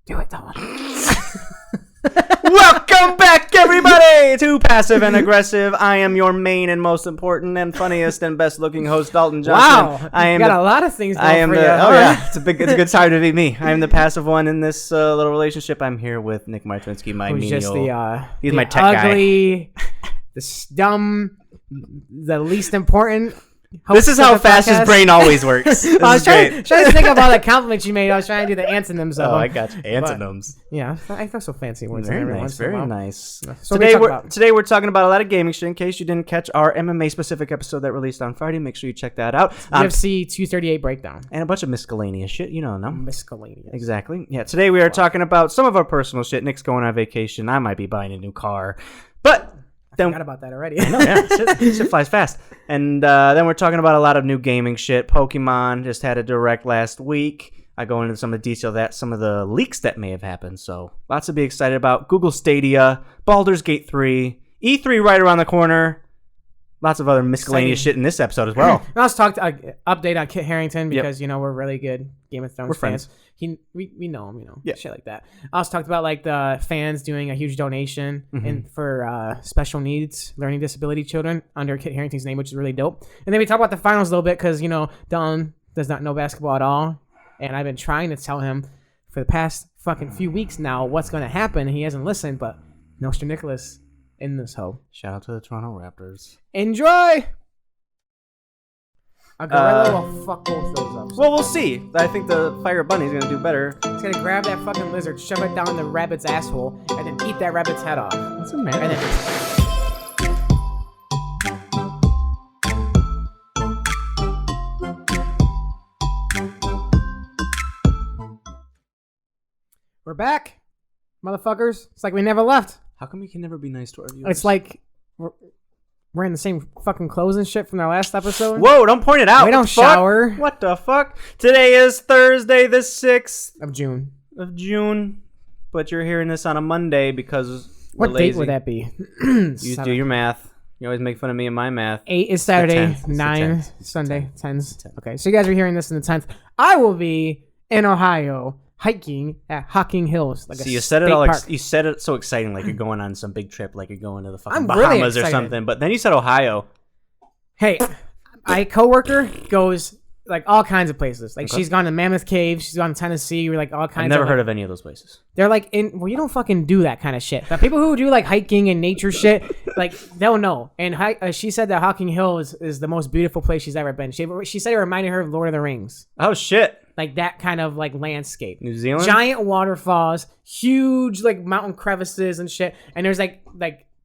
Do it, Tom. Welcome back, everybody, to Passive and Aggressive. I am your main and most important and funniest and best-looking host, Dalton Johnson. Wow, I am got a lot of things going for you. Oh yeah, it's a good time to be me. I am the passive one in this little relationship. I'm here with Nick Martinsky, my Who's menial. just He's the my tech ugly, the dumb, the least important. This is how fast his brain always works. I was trying to think of all the compliments you made. I was trying to do the antonyms of them. Oh, I got you. Antonyms. Yeah, I throw so fancy words. Very in nice. Very nice. So today we're talking about a lot of gaming shit. In case you didn't catch our MMA specific episode that released on Friday, make sure you check that out. UFC 238 breakdown and a bunch of miscellaneous shit. You know, no miscellaneous. Exactly. Yeah. Today we are talking about some of our personal shit. Nick's going on vacation. I might be buying a new car, but. I forgot about that already. I know, yeah. Shit flies fast. And then we're talking about a lot of new gaming shit. Pokemon just had a direct last week. I go into some of the detail of that, some of the leaks that may have happened. So lots to be excited about. Google Stadia, Baldur's Gate 3, E3 right around the corner. Lots of other miscellaneous shit in this episode as well. Let's talk update on Kit Harington because, we're really good Game of Thrones fans. We know him, shit like that. I also talked about like the fans doing a huge donation for special needs, learning disability children under Kit Harington's name, which is really dope. And then we talk about the finals a little bit because, Don does not know basketball at all. And I've been trying to tell him for the past fucking few weeks now what's going to happen. He hasn't listened, but Nostra Nicholas in this hoe. Shout out to the Toronto Raptors. Enjoy! A gorilla will fuck both those up. Well, we'll see. I think the Fire Bunny's gonna do better. He's gonna grab that fucking lizard, shove it down the rabbit's asshole, and then eat that rabbit's head off. What's the matter? And then... We're back, motherfuckers. It's like we never left. How come we can never be nice to our viewers? It's like we're in the same fucking clothes and shit from our last episode. Whoa, don't point it out. We don't shower. What the fuck? Today is Thursday the 6th of June. But you're hearing this on a Monday because what lazy. Date would that be? You do your math. You always make fun of me and my math. 8 is Saturday, 9 Sunday, 10's. Okay, so you guys are hearing this in the 10th. I will be in Ohio hiking at Hocking Hills. Like you said it all. You said it so exciting, like you're going on some big trip, like you're going to the fucking Bahamas or something. But then you said Ohio. Hey, my coworker goes like all kinds of places. Like she's gone to Mammoth Cave, she's gone to Tennessee, like all kinds. I've never heard of any of those places. They're like you don't fucking do that kind of shit. But people who do like hiking and nature shit, like they'll know. And she said that Hocking Hills is the most beautiful place she's ever been. She said it reminded her of Lord of the Rings. Oh shit. Like that kind of like landscape. New Zealand? Giant waterfalls, huge like mountain crevices and shit. And there's like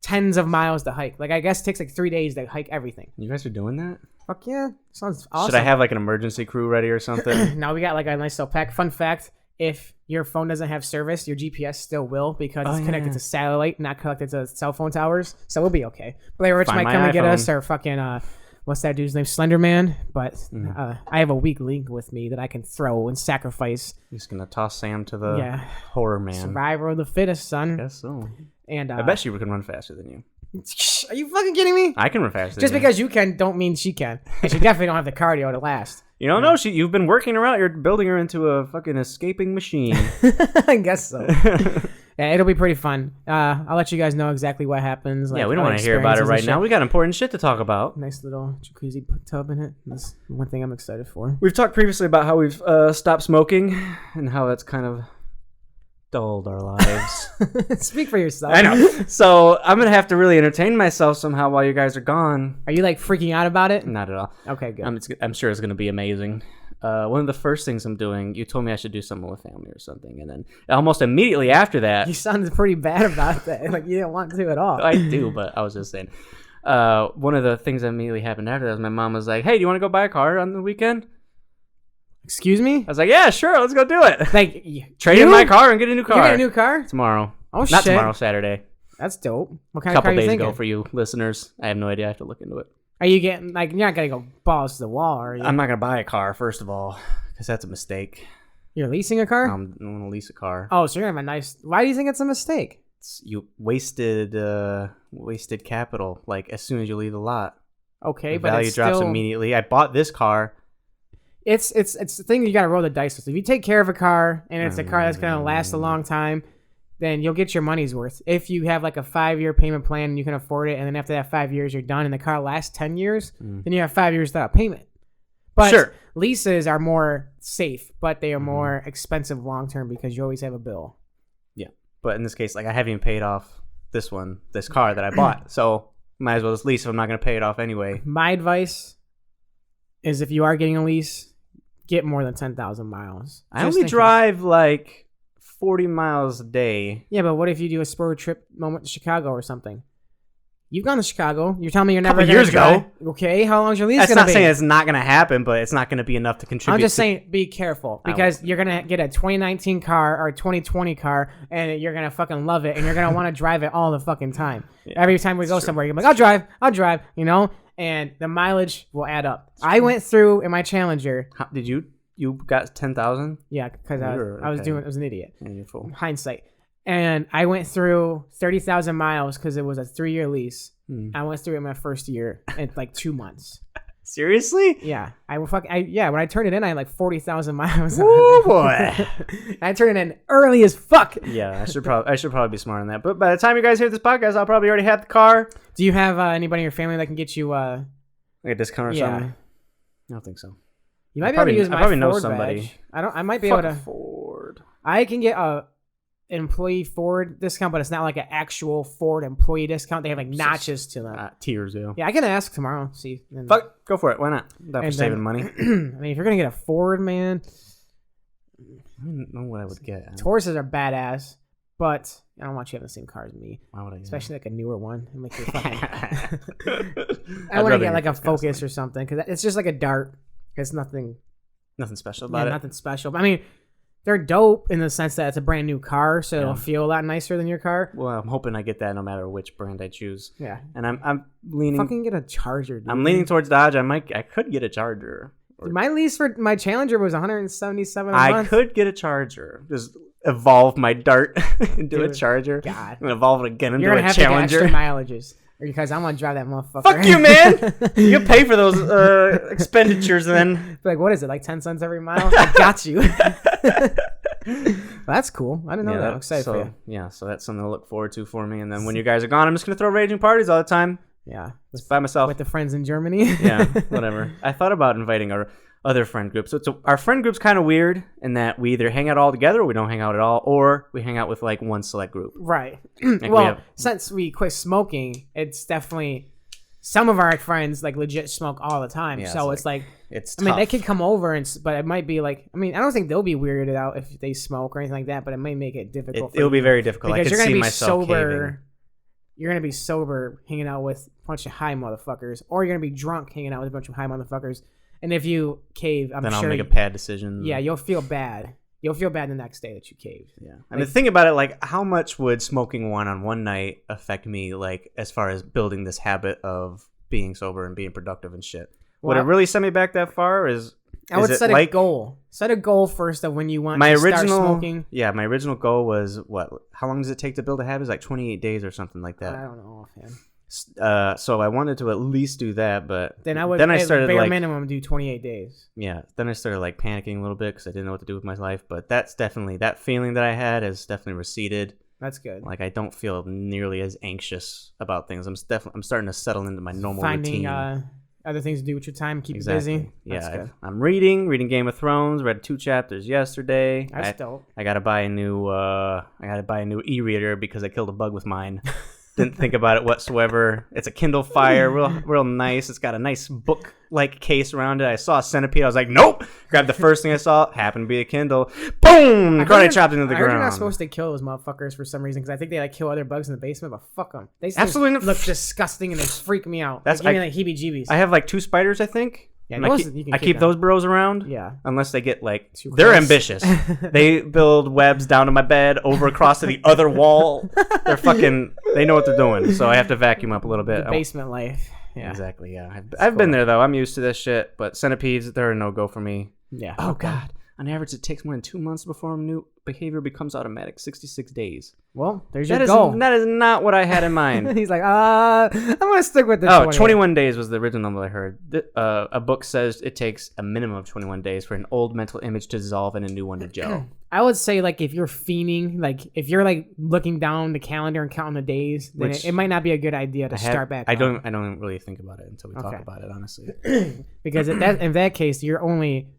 tens of miles to hike. Like I guess it takes like 3 days to hike everything. You guys are doing that? Fuck yeah. Sounds awesome. Should I have like an emergency crew ready or something? Now we got like a nice little pack. Fun fact, if your phone doesn't have service, your GPS still will because it's connected to satellite, not connected to cell phone towers. So we'll be okay. Blair Rich might come and get us or fucking what's that dude's name? Slenderman. But I have a weak link with me that I can throw and sacrifice. You're just gonna toss Sam to the horror man. Survivor of the fittest, son. I guess so. And I bet she can run faster than you. Are you fucking kidding me? I can run faster. Just because you can, don't mean she can. And she definitely don't have the cardio to last. You don't know. You've been working her out. You're building her into a fucking escaping machine. I guess so. Yeah, it'll be pretty fun. I'll let you guys know exactly what happens. Like, we don't want to hear about it right now. We got important shit to talk about. Nice little jacuzzi tub in it. That's one thing I'm excited for. We've talked previously about how we've stopped smoking and how that's kind of dulled our lives. Speak for yourself. I know. So I'm going to have to really entertain myself somehow while you guys are gone. Are you like freaking out about it? Not at all. Okay, good. I'm sure it's going to be amazing. One of the first things I'm doing, you told me I should do something with family or something. And then almost immediately after that. You sounded pretty bad about that. Like you didn't want to at all. I do, but I was just saying. One of the things that immediately happened after that was my mom was like, hey, do you want to go buy a car on the weekend? Excuse me? I was like, yeah, sure, let's go do it. Like, trade in my car and get a new car. You get a new car? Tomorrow. Oh, shit. Not tomorrow, Saturday. That's dope. What kind of car are you thinking? A couple days ago for you listeners. I have no idea. I have to look into it. Are you getting, like, you're not going to go balls to the wall, are you? I'm not going to buy a car, first of all, because that's a mistake. You're leasing a car? I'm going to lease a car. Oh, so you're going to have a nice... Why do you think it's a mistake? You wasted capital, like, as soon as you leave the lot. Okay, the but value drops immediately. I bought this car. It's the thing you got to roll the dice with. If you take care of a car and it's a car that's going to last a long time, then you'll get your money's worth. If you have like a 5-year payment plan and you can afford it, and then after that 5 years you're done and the car lasts 10 years, then you have 5 years without payment. But leases are more safe, but they are more expensive long term because you always have a bill. Yeah. But in this case, like I haven't even paid off this car that I bought. So might as well just lease if I'm not going to pay it off anyway. My advice is if you are getting a lease, get more than 10,000 miles. I only drive like 40 miles a day. Yeah, but what if you do a spur trip moment to Chicago or something? You've gone to Chicago. You're telling me you're never going to years ago. Okay, how long's your lease going to be? That's not saying it's not going to happen, but it's not going to be enough to contribute. I'm just saying be careful because you're going to get a 2019 car or a 2020 car and you're going to fucking love it and you're going to want to drive it all the fucking time. Yeah, every time we go somewhere, you're like, I'll drive, you know? And the mileage will add up. I went through in my Challenger. How, did you got 10,000? Yeah, because I was an idiot. Yeah, you're full. Hindsight. And I went through 30,000 miles because it was a 3-year lease. I went through it my first year in like 2 months. Seriously? Yeah. When I turned it in, I had like 40,000 miles. Oh boy. I turned it in early as fuck. Yeah, I should probably be smart on that. But by the time you guys hear this podcast, I'll probably already have the car. Do you have anybody in your family that can get you like a discount or something? I don't think so. You might be able to use my Ford know somebody. badge. I might be able to. Ford. I can get a employee Ford discount, but it's not like an actual Ford employee discount. They have like notches to them. Tiers, yeah. Yeah, I can ask tomorrow. See. Fuck, go for it. Why not? Not for saving money. I mean, if you're gonna get a Ford, man, I don't know what I would get. Tauruses are badass, but I don't want you having the same car as me. Why would I? Especially like a newer one. And like I want to get like a Focus or something because it's just like a Dart. It's nothing special about it. Nothing special. But I mean, they're dope in the sense that it's a brand new car, so it'll feel a lot nicer than your car. Well, I'm hoping I get that no matter which brand I choose. Yeah. And I'm leaning. Fucking get a Charger, dude. I'm leaning towards Dodge. I could get a Charger. My lease for my Challenger was $177 a month. I could get a Charger. Just evolve my Dart into a Charger. God. I'm gonna evolve it again into You're a gonna Challenger. Have to get extra mileages. Because I'm gonna drive that motherfucker. Fuck you, man! You pay for those expenditures then. Like, what is it? Like 10 cents every mile? I got you. Well, that's cool. I didn't know that. I'm excited for you. Yeah, so that's something to look forward to for me. And then when you guys are gone, I'm just gonna throw raging parties all the time. Yeah, just by myself with the friends in Germany. Yeah, whatever. I thought about inviting our other friend group. So our friend group's kind of weird in that we either hang out all together or we don't hang out at all, or we hang out with like one select group. Right. Like since we quit smoking, it's definitely some of our friends like legit smoke all the time. Yeah, so it's like it's tough. I mean, they could come over but it might be like, I mean, I don't think they'll be weirded out if they smoke or anything like that, but it may make it difficult. It'll be very difficult because I could see myself sober. caving. You're going to be sober hanging out with a bunch of high motherfuckers, or you're going to be drunk hanging out with a bunch of high motherfuckers. And if you cave, then I'll make a bad decision. Yeah, you'll feel bad. You'll feel bad the next day that you caved. Yeah. And the thing about it, like, how much would smoking one on one night affect me, like, as far as building this habit of being sober and being productive and shit? Would it really send me back that far? I would set a goal. Set a goal first of when you want to start smoking. Yeah, my original goal was what? How long does it take to build a habit? It's like 28 days or something like that. I don't know offhand. So I wanted to at least do that, but then I started bare minimum do 28 days. Yeah, then I started like panicking a little bit because I didn't know what to do with my life. But that's definitely, that feeling that I had has definitely receded. That's good. Like I don't feel nearly as anxious about things. I'm starting to settle into my normal routine. Finding other things to do with your time, keep you busy. Yeah, I'm reading Game of Thrones. Read 2 chapters yesterday. That's dope. I gotta buy a new e-reader because I killed a bug with mine. Didn't think about it whatsoever. It's a Kindle Fire, real nice. It's got a nice book-like case around it. I saw a centipede. I was like, nope. Grabbed the first thing I saw. Happened to be a Kindle. Boom! Karate chopped into the ground. You're not supposed to kill those motherfuckers for some reason because I think they like kill other bugs in the basement, but fuck them. They absolutely look disgusting and they freak me out. They give me like heebie-jeebies. I have like 2 spiders, I think. Yeah, I keep those bros around. Yeah. Unless they get like they're ambitious. They build webs down to my bed, over across to the other wall. They know what they're doing. So I have to vacuum up a little bit. The basement life. Yeah. Exactly, yeah. I've been there though. I'm used to this shit, but centipedes, they're a no-go for me. Yeah. Oh god. On average, it takes more than 2 months before new behavior becomes automatic. 66 days. Well, there's your goal. That is not what I had in mind. He's like, I'm going to stick with the 21 days was the original number I heard. A book says it takes a minimum of 21 days for an old mental image to dissolve and a new one to gel. I would say, like, if you're fiending, like, if you're, like, looking down the calendar and counting the days, then it might not be a good idea to start back. I don't really think about it until we talk about it, honestly. Because in that case, you're only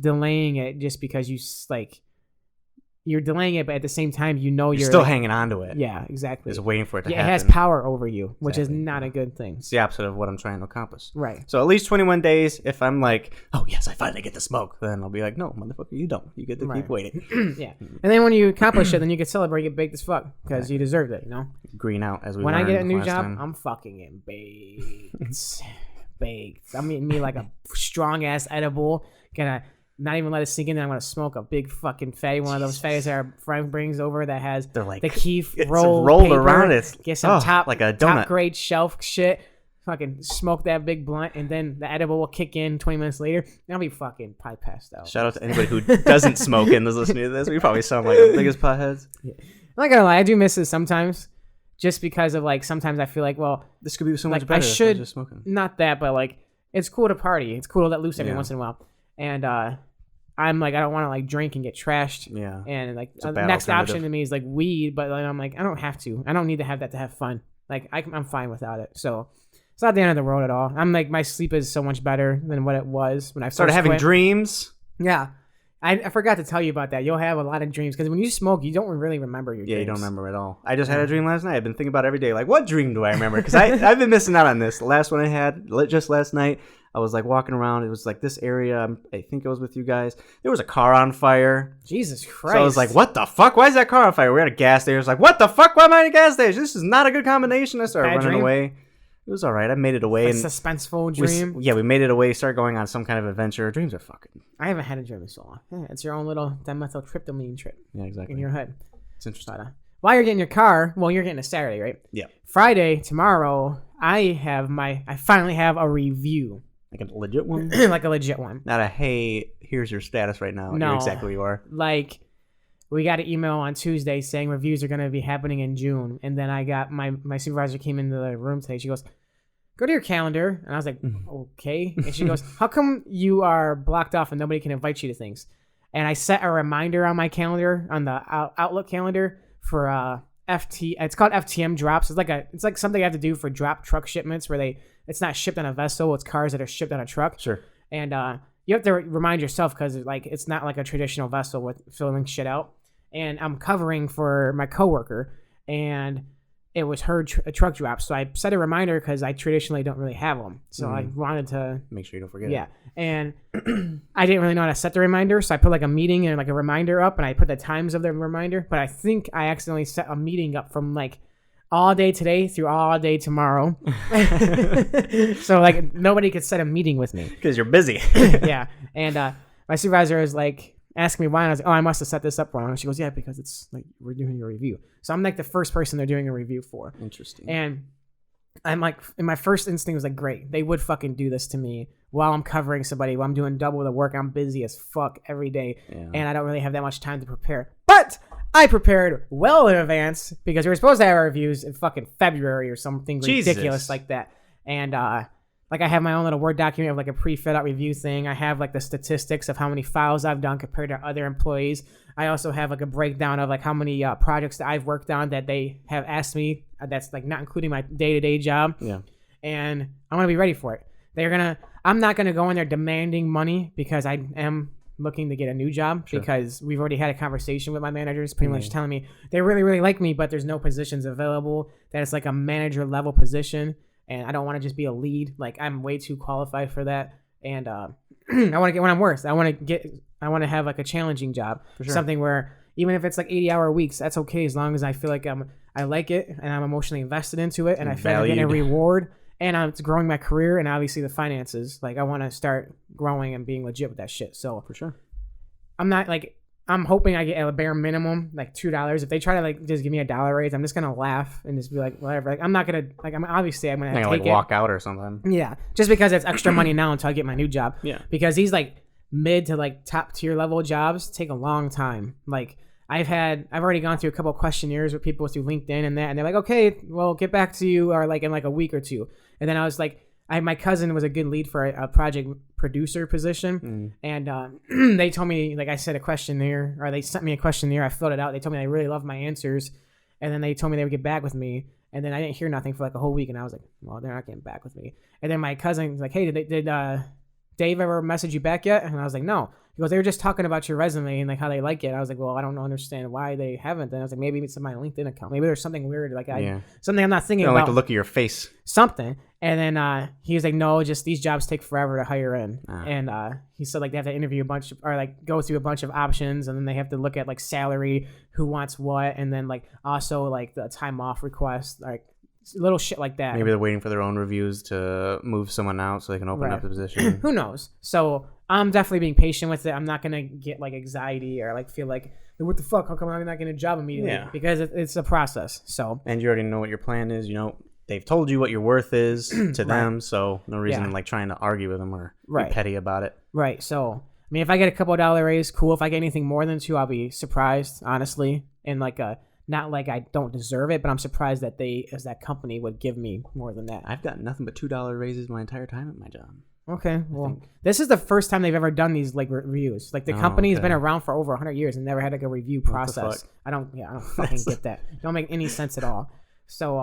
delaying it just because you're delaying it, but at the same time, you're still hanging on to it. Yeah, exactly. Just waiting for it to happen. It has power over you, which is not a good thing. It's the opposite of what I'm trying to accomplish. Right. So at least 21 days. If I'm like, oh yes, I finally get to smoke, then I'll be like, no, motherfucker, you don't. You get to keep waiting. Yeah. And then when you accomplish it, then you can celebrate, get baked as fuck because you deserved it. Green out as we. When I get a new job, I'm fucking getting baked. I'm eating me like a strong ass edible. Gonna not even let it sink in. Then I'm gonna smoke a big fucking fatty one of those fatties that our friend brings over that has the keef rolled paper, around it. Get some top like a donut. Top grade shelf shit. Fucking smoke that big blunt, and then the edible will kick in 20 minutes later. And I'll be fucking probably passed out. Shout out to anybody who doesn't smoke and is listening to this. We probably sound like the biggest potheads. Yeah. I'm not gonna lie, I do miss it sometimes, just because of sometimes I feel like, well, this could be so much better. I should just smoking. Not that, but it's cool to party. It's cool to let loose every once in a while. And I'm like, I don't want to drink and get trashed. Yeah. And the next option to me is weed, but I'm like, I don't have to. I don't need to have that to have fun. I'm fine without it. So it's not the end of the world at all. I'm like, my sleep is so much better than what it was when I started having dreams. Yeah. I forgot to tell you about that. You'll have a lot of dreams because when you smoke, you don't really remember your dreams. Yeah, you don't remember at all. I just had a dream last night. I've been thinking about it every day. What dream do I remember? Because I've been missing out on this. The last one I had just last night, I was walking around. It was this area. I think it was with you guys. There was a car on fire. Jesus Christ. So I was like, what the fuck? Why is that car on fire? We're at a gas station. I was like, what the fuck? Why am I at a gas station? This is not a good combination. I started running away. It was all right. I made it away. A suspenseful dream? We made it away. Started going on some kind of adventure. Dreams are fucking... I haven't had a dream in so long. Yeah, it's your own little dimethyltryptamine trip. Yeah, exactly. In your head. It's interesting. But, while you're getting your car, you're getting a Saturday, right? Yeah. Friday, tomorrow, I finally have a review. Like a legit one? Like a legit one. Not a, hey, here's your status right now. No. You're exactly where you are. We got an email on Tuesday saying reviews are going to be happening in June. And then I got my supervisor came into the room today. She goes, go to your calendar. And I was like, okay. And she goes, how come you are blocked off and nobody can invite you to things? And I set a reminder on my calendar, on the Outlook calendar for it's called FTM drops. It's like something I have to do for drop truck shipments where it's not shipped on a vessel. It's cars that are shipped on a truck. Sure. And you have to remind yourself because it's not like a traditional vessel with filling shit out. And I'm covering for my coworker, and it was her truck drop. So I set a reminder because I traditionally don't really have them. So I wanted to make sure you don't forget. Yeah. And I didn't really know how to set the reminder. So I put a meeting and a reminder up, and I put the times of the reminder. But I think I accidentally set a meeting up from all day today through all day tomorrow. So nobody could set a meeting with me. Because you're busy. Yeah. And my supervisor is asking me why, and I was like, I must have set this up wrong. And she goes, yeah, because it's we're doing a review. So I'm the first person they're doing a review for. Interesting. And I'm and my first instinct was great. They would fucking do this to me while I'm covering somebody, while I'm doing double the work. I'm busy as fuck every day. Yeah. And I don't really have that much time to prepare. But I prepared well in advance because we were supposed to have our reviews in fucking February or something ridiculous like that. And I have my own little Word document of a pre-filled out review thing. I have the statistics of how many files I've done compared to other employees. I also have a breakdown of how many projects that I've worked on that they have asked me. That's not including my day-to-day job. Yeah. And I'm gonna be ready for it. I'm not gonna go in there demanding money because I am looking to get a new job. Sure. Because we've already had a conversation with my managers pretty much telling me they really, really like me, but there's no positions available. That it's a manager level position. And I don't want to just be a lead. I'm way too qualified for that. And I want to get what I'm worth. I want to have a challenging job. For sure. Something where even if it's 80-hour weeks, that's okay as long as I feel I like it and I'm emotionally invested into it and I feel like I'm getting a reward and it's growing my career and obviously the finances. I want to start growing and being legit with that shit. So for sure. I'm not I'm hoping I get a bare minimum, $2. If they try to just give me $1 raise, I'm just gonna laugh and just be whatever. I'm not gonna I'm obviously I'm gonna take walk out or something. Yeah, just because it's extra money now until I get my new job. Yeah, because he's mid to like top tier level jobs take a long time. Like I've already gone through a couple of questionnaires with people through LinkedIn and they're like, okay, we'll get back to you or like in like a week or two. And then I was like, my cousin was a good lead for a project producer position. And they told me, like I said, a questionnaire, or they sent me a questionnaire. I filled it out. They told me they really loved my answers. And then they told me they would get back with me. And then I didn't hear nothing for like a whole week. And I was like, well, they're not getting back with me. And then my cousin was like, hey, did Dave ever message you back yet? And I was like, no. He goes, they were just talking about your resume and like how they like it. I was like, well, I don't understand why they haven't. Then I was like, maybe it's in my LinkedIn account. Maybe there's something weird, like something I'm not thinking about. Like the look of your face. Something. And then he was like, no, just these jobs take forever to hire in. And he said like they have to interview a bunch or like go through a bunch of options, and then they have to look at like salary, who wants what, and then like also like the time off request, like little shit like that. Maybe they're waiting for their own reviews to move someone out so they can open up the position. Who knows? So I'm definitely being patient with it. I'm not gonna get like anxiety or like feel like, what the fuck? How come I'm not getting a job immediately? Yeah. Because it's a process. So. And you already know what your plan is. You know, they've told you what your worth is to them. So no reason like trying to argue with them or be petty about it. Right. So I mean, if I get a couple of dollar raise, cool. If I get anything more than 2, I'll be surprised, honestly. And like not like I don't deserve it, but I'm surprised that that company would give me more than that. I've gotten nothing but $2 raises my entire time at my job. Okay, well, this is the first time they've ever done these like reviews. Like the company's been around for over 100 years and never had like a review process. I don't fucking get that. It don't make any sense at all. So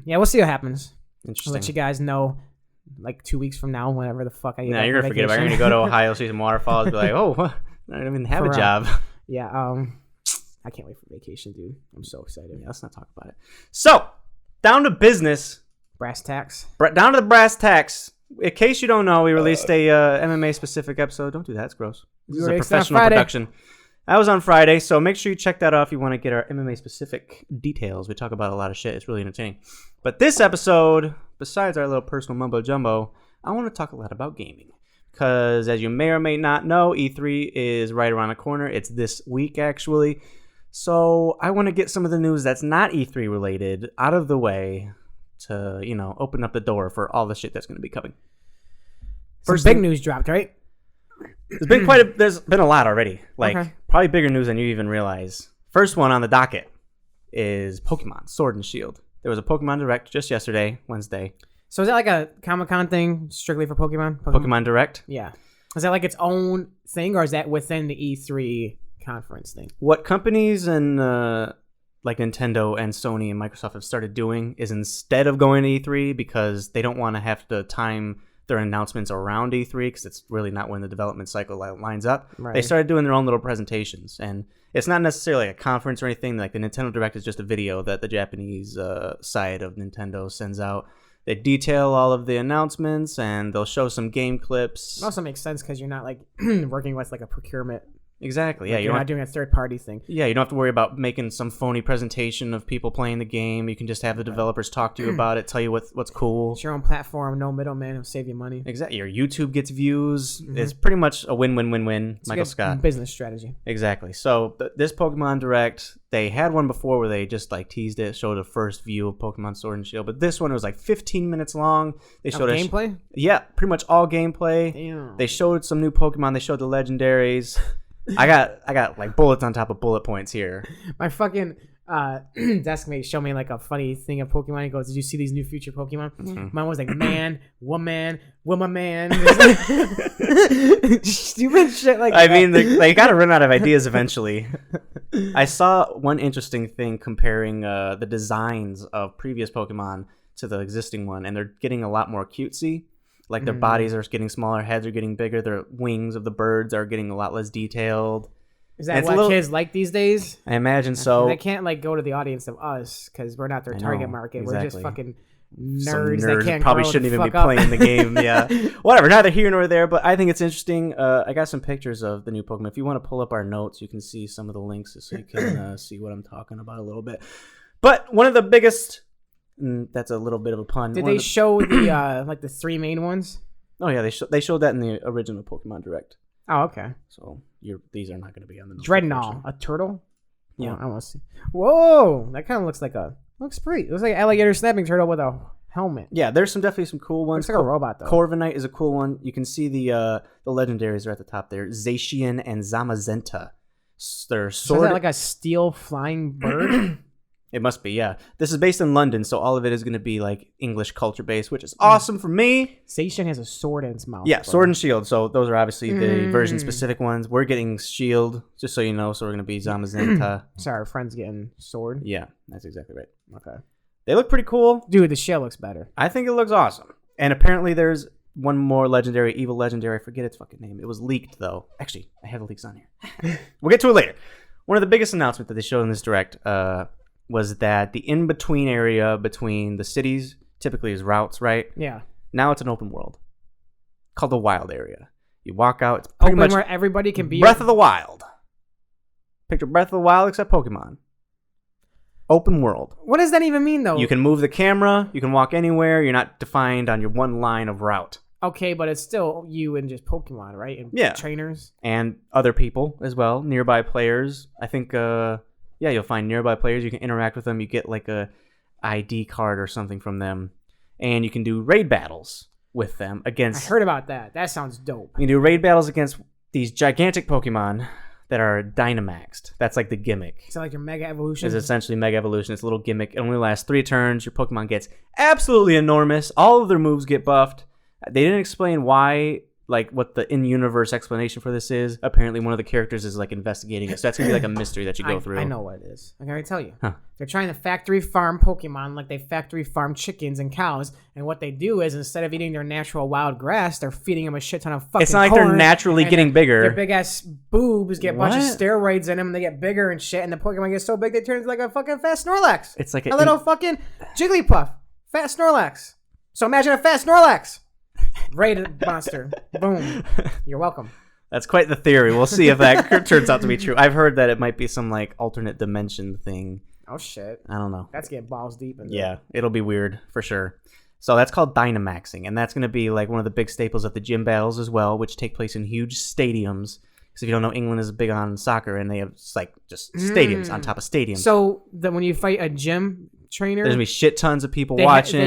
yeah, we'll see what happens. Interesting. I'll let you guys know like 2 weeks from now, whenever the fuck I get. Yeah, you're gonna forget about it. You're gonna go to Ohio, see some waterfalls, be like, oh, I don't even have a job. Yeah, I can't wait for vacation, dude. I'm so excited. Yeah, let's not talk about it. So, down to business. Brass tacks. Down to the brass tacks. In case you don't know, we released a MMA-specific episode. Don't do that. It's gross. This is a professional production. That was on Friday, so make sure you check that out if you want to get our MMA-specific details. We talk about a lot of shit. It's really entertaining. But this episode, besides our little personal mumbo-jumbo, I want to talk a lot about gaming. Because as you may or may not know, E3 is right around the corner. It's this week, actually. So I want to get some of the news that's not E3 related out of the way to, you know, open up the door for all the shit that's going to be coming. First big news dropped, right? There's been a lot already. Like, probably bigger news than you even realize. First one on the docket is Pokemon Sword and Shield. There was a Pokemon Direct just yesterday, Wednesday. So is that like a Comic-Con thing strictly for Pokemon? Pokemon Direct? Yeah. Is that like its own thing, or is that within the E3 conference thing? What companies and like Nintendo and Sony and Microsoft have started doing is instead of going to E3, because they don't want to have to time their announcements around E3 because it's really not when the development cycle lines up. Right. They started doing their own little presentations, and it's not necessarily a conference or anything. Like the Nintendo Direct is just a video that the Japanese side of Nintendo sends out. They detail all of the announcements, and they'll show some game clips. It also makes sense because you're not like working with like a procurement. Exactly. Yeah, like you're not doing a third-party thing. Yeah, you don't have to worry about making some phony presentation of people playing the game. You can just have the developers talk to you about it, tell you what's cool. It's your own platform, no middleman. It'll save you money. Exactly. Your YouTube gets views. Mm-hmm. It's pretty much a win-win-win-win. It's Michael a good Scott. Business strategy. Exactly. So this Pokemon Direct, they had one before where they just like teased it, showed a first view of Pokemon Sword and Shield. But this one was like 15 minutes long. They showed gameplay? Yeah, pretty much all gameplay. Damn. They showed some new Pokemon. They showed the legendaries. I got like bullets on top of bullet points here. My fucking desk mate showed me like a funny thing of Pokemon. He goes, "Did you see these new future Pokemon?" Mm-hmm. Mine was like man, woman, man. Stupid shit like that. I mean, they got to run out of ideas eventually. I saw one interesting thing comparing the designs of previous Pokemon to the existing one, and they're getting a lot more cutesy. Like their bodies are getting smaller, heads are getting bigger, their wings of the birds are getting a lot less detailed. Is that what kids like these days? I imagine so. They can't like go to the audience of us because we're not their target market. Exactly. We're just fucking nerds that can't probably shouldn't even be playing the game. Yeah, whatever. Neither here nor there. But I think it's interesting. I got some pictures of the new Pokemon. If you want to pull up our notes, you can see some of the links so you can see what I'm talking about a little bit. But one of the biggest. That's a little bit of a pun. Did they show the like the 3 main ones? Oh yeah, they showed that in the original Pokemon Direct. Oh okay. So these are not going to be on the Dreadnought, a turtle. Yeah, I want to see. Whoa, that kind of looks pretty. It looks like an alligator snapping turtle with a helmet. Yeah, there's definitely some cool ones. Looks like a robot, though. Corviknight is a cool one. You can see the legendaries are at the top there. Zacian and Zamazenta. They're So is that like a steel flying bird? It must be, yeah. This is based in London, so all of it is going to be like English culture based, which is awesome for me. Zacian has a sword in its mouth. Yeah, sword and shield. So those are obviously the version specific ones. We're getting shield, just so you know. So we're going to be Zamazenta. Sorry, our friend's getting sword. Yeah, that's exactly right. Okay. They look pretty cool. Dude, the shield looks better. I think it looks awesome. And apparently there's one more legendary, evil legendary. I forget its fucking name. It was leaked, though. Actually, I have the leaks on here. We'll get to it later. One of the biggest announcements that they showed in this direct was that the in-between area between the cities typically is routes, right? Yeah. Now it's an open world called the Wild Area. You walk out. It's pretty much where everybody can be. Breath of the Wild. Picture Breath of the Wild except Pokemon. Open world. What does that even mean, though? You can move the camera. You can walk anywhere. You're not defined on your one line of route. Okay, but it's still you and just Pokemon, right? And trainers. And other people as well. Nearby players. I think, you'll find nearby players. You can interact with them. You get like a ID card or something from them. And you can do raid battles with them against... I heard about that. That sounds dope. You can do raid battles against these gigantic Pokemon that are Dynamaxed. That's like the gimmick. So like your Mega Evolution? It's essentially Mega Evolution. It's a little gimmick. It only lasts 3 turns. Your Pokemon gets absolutely enormous. All of their moves get buffed. They didn't explain why, like what the in-universe explanation for this is. Apparently one of the characters is like investigating it. So that's going to be like a mystery that you go through. I know what it is. I can already tell you. Huh. They're trying to factory farm Pokemon like they factory farm chickens and cows. And what they do is instead of eating their natural wild grass, they're feeding them a shit ton of fucking It's not like they're naturally getting bigger. Their big ass boobs get a bunch of steroids in them and they get bigger and shit. And the Pokemon get so big they turn into like a fucking fat Snorlax. It's like a little fucking Jigglypuff. Fat Snorlax. So imagine a fat Snorlax. Rated monster. Boom. You're welcome. That's quite the theory. We'll see if that turns out to be true. I've heard that it might be some like alternate dimension thing. Oh shit. I don't know. That's getting balls deep in Yeah, it'll be weird for sure. So that's called Dynamaxing, and that's going to be like one of the big staples of the gym battles as well, which take place in huge stadiums. Because if you don't know, England is big on soccer, and they have like just stadiums on top of stadiums. So when you fight a gym trainer, there's gonna be shit tons of people watching.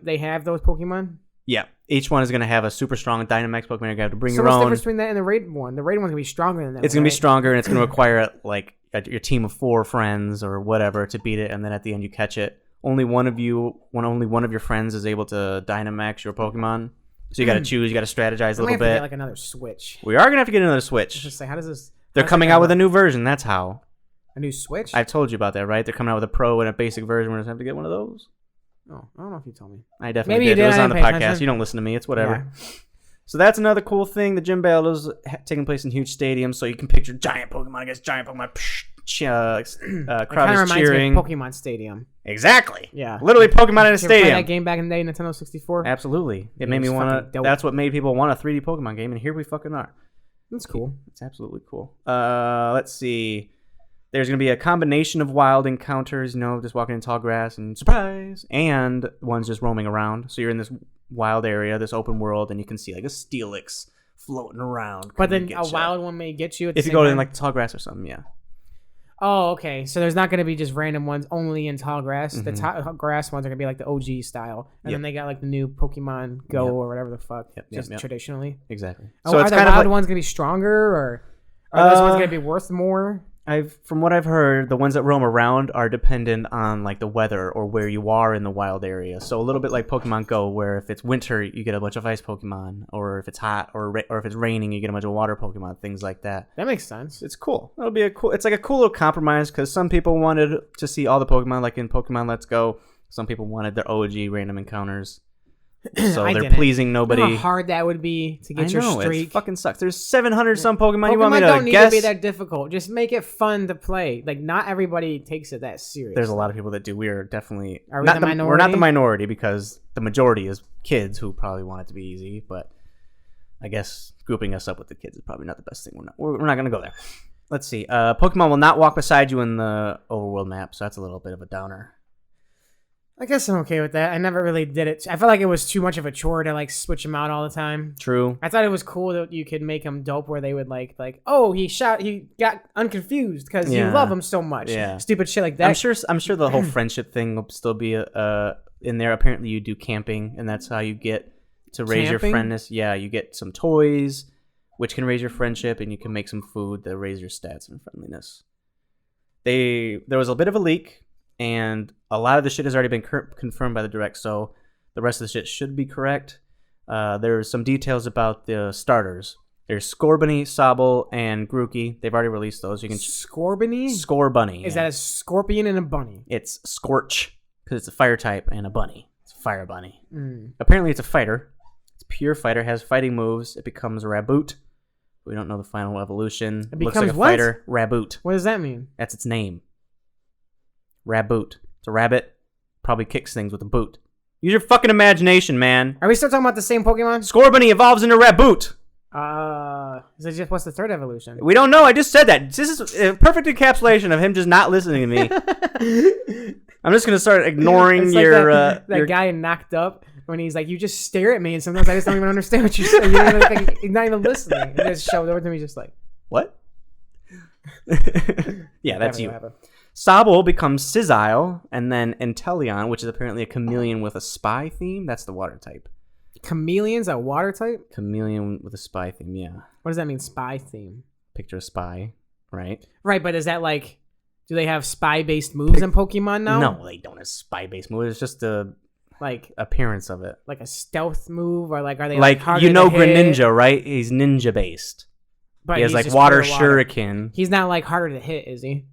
They have those Pokemon. Yeah, each one is going to have a super strong Dynamax Pokemon. You're going to have to bring your own. So what's the difference between that and the raid one? The raid one's going to be stronger than that. It's going to be stronger, and it's going to require like your team of 4 friends or whatever to beat it, and then at the end you catch it. Only one of your friends is able to Dynamax your Pokemon. So you got to choose. You got to strategize a little bit. Get like another Switch. We are going to have to get another Switch. Just say, how does this? They're coming out with a new version. That's how. A new Switch? I've told you about that, right? They're coming out with a Pro and a basic version. We're going to have to get one of those. Oh, I don't know if you told me. I definitely did. It was on the podcast. You don't listen to me. It's whatever. Yeah. So that's another cool thing. The gym battles taking place in huge stadiums, so you can picture giant Pokemon against giant Pokemon. Crowd is cheering. Me of Pokemon Stadium. Exactly. Yeah. Literally Pokemon in a stadium. Play that game back in the day, Nintendo 64. Absolutely. It made me want to. That's what made people want a 3D Pokemon game, and here we fucking are. That's cool. It's absolutely cool. Let's see. There's going to be a combination of wild encounters, just walking in tall grass and surprise, and ones just roaming around. So you're in this wild area, this open world, and you can see like a Steelix floating around. But then a wild one may get you at the if you go in like tall grass or something, yeah. Oh, okay. So there's not going to be just random ones only in tall grass. Mm-hmm. The tall grass ones are going to be like the OG style. And then they got like the new Pokemon Go or whatever the fuck. Traditionally. Exactly. So are the wild ones going to be stronger or are those ones going to be worth more? From what I've heard, the ones that roam around are dependent on like the weather or where you are in the wild area. So a little bit like Pokemon Go, where if it's winter, you get a bunch of ice Pokemon, or if it's hot or if it's raining, you get a bunch of water Pokemon, things like that. That makes sense. It's cool. It'll be it's like a cool little compromise because some people wanted to see all the Pokemon, like in Pokemon Let's Go. Some people wanted their OG random encounters. So they're pleasing nobody. You know how hard that would be to get your streak. It fucking sucks. There's 700 some Pokemon. You want me to don't guess? Need to be that difficult. Just make it fun to play. Like not everybody takes it that serious. There's a lot of people that do. We are definitely the minority. We're not the minority because the majority is kids who probably want it to be easy. But I guess grouping us up with the kids is probably not the best thing. We're not gonna go there. Let's see. Pokemon will not walk beside you in the overworld map, so that's a little bit of a downer. I guess I'm okay with that. I never really did it. I felt like it was too much of a chore to like switch them out all the time. True. I thought it was cool that you could make them dope where they would like, oh, he got unconfused because you love him so much. Yeah. Stupid shit like that. I'm sure the whole friendship thing will still be in there. Apparently, you do camping, and that's how you get to raise your friendness. Yeah, you get some toys, which can raise your friendship, and you can make some food that raise your stats and friendliness. There was a bit of a leak, and a lot of the shit has already been confirmed by the direct, so the rest of the shit should be correct. There's some details about the starters. There's Scorbunny, Sobble, and Grookey. They've already released those. You can Scorbunny? Scorbunny. Is that a scorpion and a bunny? It's Scorch, because it's a fire type, and a bunny. It's a fire bunny. Apparently it's a fighter. It's a pure fighter, has fighting moves. It becomes Raboot. We don't know the final evolution. It becomes looks like a what? fighter. Raboot. What does that mean? That's its name. Raboot. It's a rabbit. Probably kicks things with a boot. Use your fucking imagination, man. Are we still talking about the same Pokemon? Scorbunny evolves into Raboot. What's the third evolution? We don't know. I just said that. This is a perfect encapsulation of him just not listening to me. I'm just gonna start ignoring your that guy in Knocked Up when he's like, "You just stare at me," and sometimes I just don't even understand what you're saying. You don't even think, he's not even listening. And just shows over to me, just like, what? Yeah, that's you. Sobble becomes Sisile, and then Inteleon, which is apparently a chameleon with a spy theme. That's the water type. Chameleon's a water type? Chameleon with a spy theme, yeah. What does that mean, spy theme? Picture a spy, right? Right, but is that like, do they have spy-based moves in Pokemon now? No, they don't have spy-based moves. It's just the appearance of it. Like a stealth move? Or like, are they like harder you know to hit? Greninja, right? He's ninja-based. But he has like water shuriken. He's not like harder to hit, is he?